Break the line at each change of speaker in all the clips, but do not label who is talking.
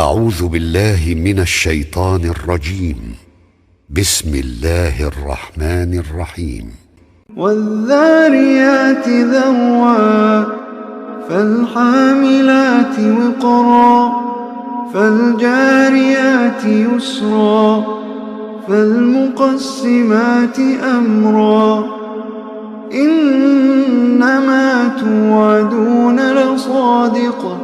أعوذ بالله من الشيطان الرجيم. بسم الله الرحمن الرحيم.
والذاريات ذروا فالحاملات وقرا فالجاريات يسرا فالمقسمات أمرا إنما توعدون لصادق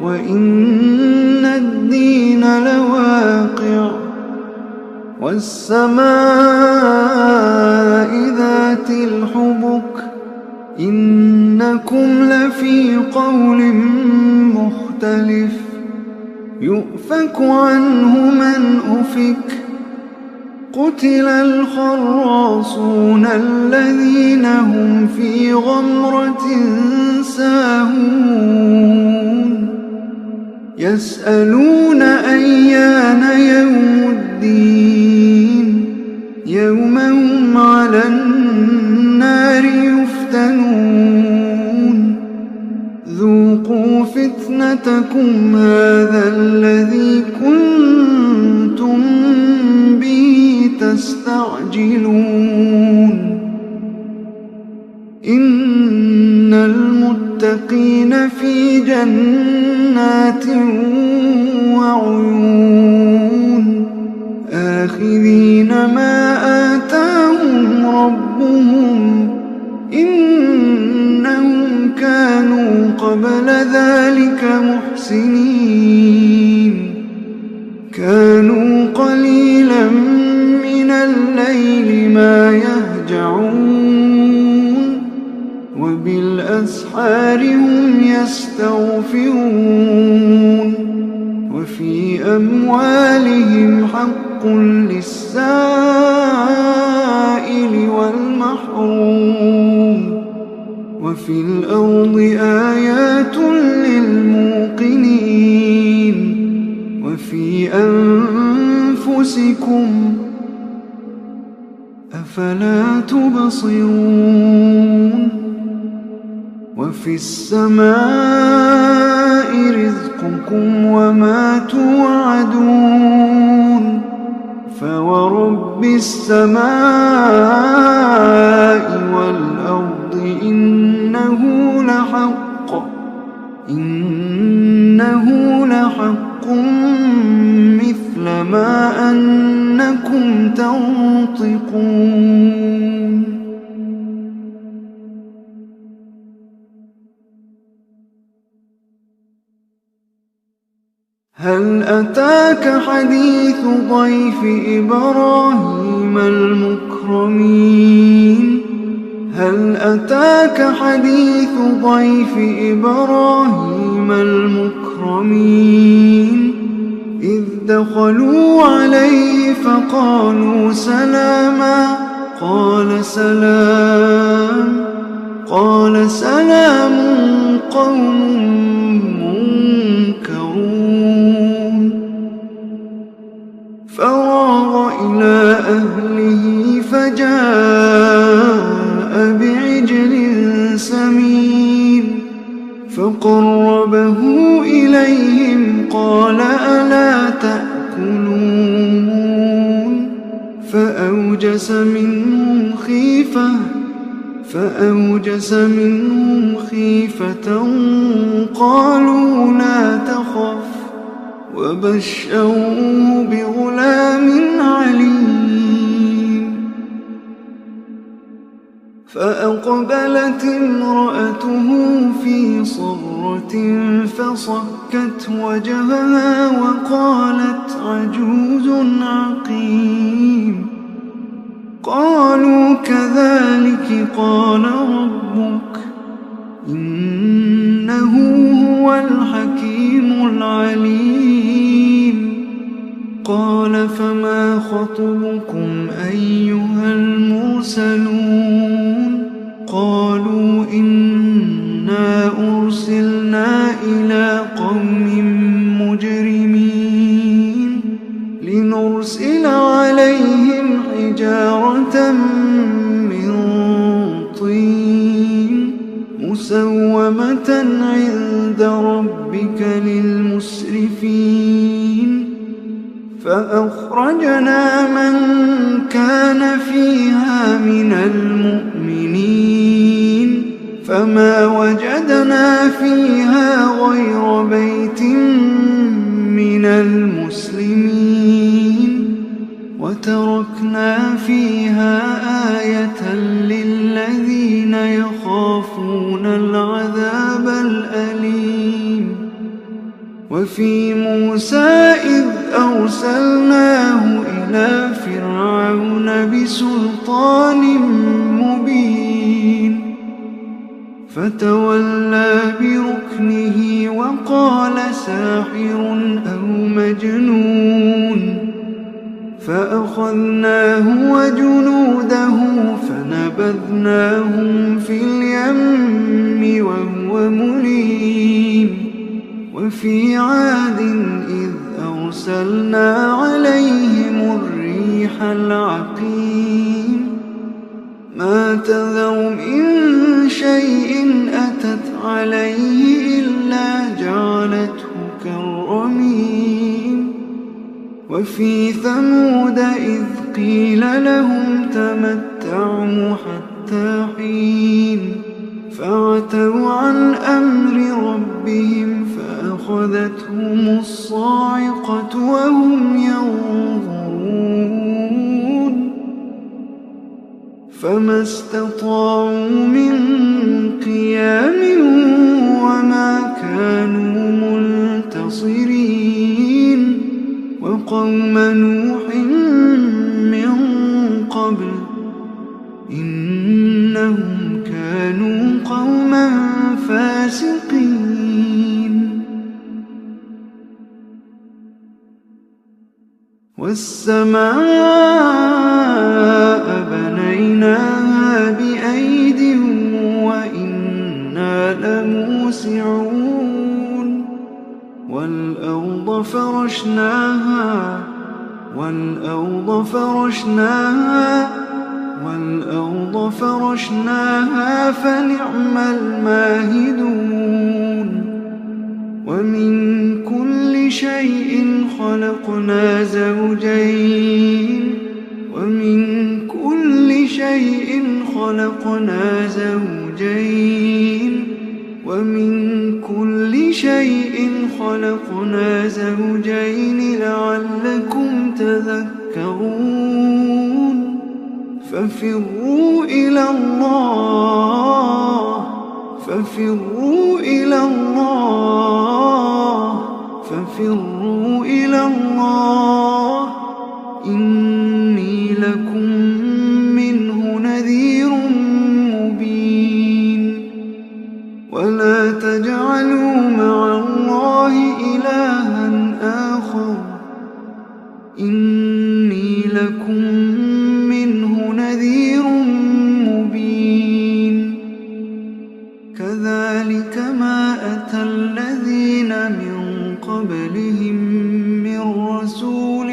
وإن الدين لواقع والسماء ذات الحبك إنكم لفي قول مختلف يؤفك عنه من أفك قتل الخراصون الذين هم في غمرة ساهون يسألون أيان يوم الدين يوم هم على النار يفتنون ذوقوا فتنتكم هذا الذي كنتم به تستعجلون إن المتقين في جنات وعيون آخذين ما آتاهم ربهم إنهم كانوا قبل ذلك محسنين كانوا قليلا من الليل ما يهجعون وبالأسحار هم يستغفرون وفي أموالهم حق للسائل والمحروم وفي الأرض آيات للموقنين وفي أنفسكم أفلا تبصرون وفي السماء رزقكم وما توعدون فورب السماء والأرض إنه لحق مثل ما أنكم تنطقون هل أتاك حديث ضيف إبراهيم المكرمين هل أتاك حديث ضيف إبراهيم المكرمين إذ دخلوا عليه فقالوا سلاما قال سلام قوم منكرون فراغ إلى أهله فجاء بعجل سمين فقربه إليهم قال ألا تأكلون فأوجس منهم خيفة قالوا لا تخف وبشروه بغلام عليم فأقبلت امرأته في صرة فصكت وجهها وقالت عجوز عقيم قالوا كذلك قال ربك إنه هو الحكيم العليم قال فما خطبكم أيها المرسلون قالوا إنا أرسلنا إلى قوم مجرمين لنرسل عليهم حجارة من طين مسومة عند ربك للمسرفين فأخرجنا من كان فيها من المؤمنين فما وجدنا فيها غير بيت من المسلمين وتركنا فيها آية للذين يخافون العذاب الأليم. وفي موسى إذ أرسلناه إلى فرعون بسلطان مبين فتولى بركنه وقال ساحر أو مجنون فأخذناه وجنوده فنبذناهم في اليم وهو مليم. وفي عاد إذ أرسلنا عليهم الريح العقيم ما تذر من شيء أتت عليه إلا جعلته كالرميم. وفي ثمود إذ قيل لهم تمتعوا حتى حين فعتوا عن أمر ربهم فأخذتهم الصاعقة وهم ينظرون فما استطاعوا من قيام وما كانوا منتصرين. وقوم نوح من قبل إنهم كانوا قوما فاسقين. والسماء بنيناها بأيد وإنا لموسعون. والأرض فرشناها فنعم الماهدون. ومن كل شيء خلقنا زوجين لعلكم تذكرون. ففروا إلى الله إني لكم منه نذير مبين. ولا تجعلوا مع الله إلها آخر إني لكم منه نذير مبين. كذلك ما أتى الذين من قبلهم من رسول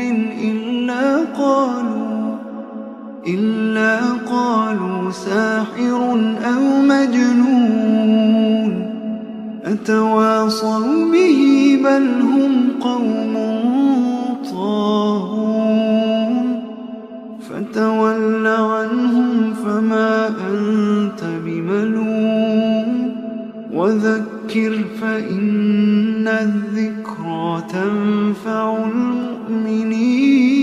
إلا قالوا ساحر أو مجنون أتواصوا به بل هم قوم طاغون. فتول عنهم فما أنت بملوم وذكر فإن الذكرى تنفع المؤمنين.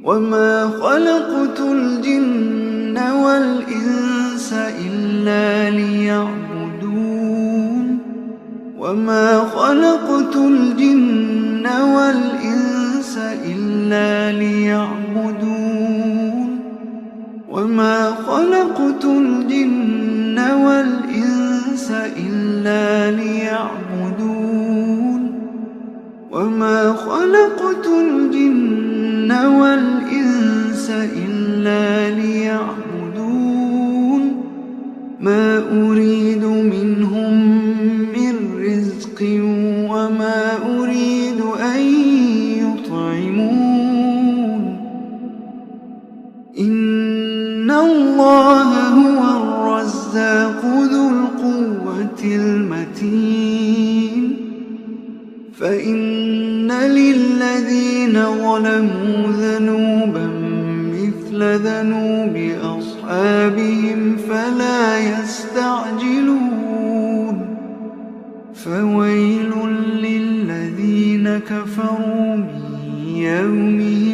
وما خلقت الجن والإنس إلا ليعبدون. ما أريد منهم من رزق وما أريد أن يطعمون. إن الله هو الرزاق ذو القوة المتين. فإن للذين ظلموا ذنوبا مثل ذنوب أصحابهم فلا يستعجلون فويل للذين كفروا من يومهم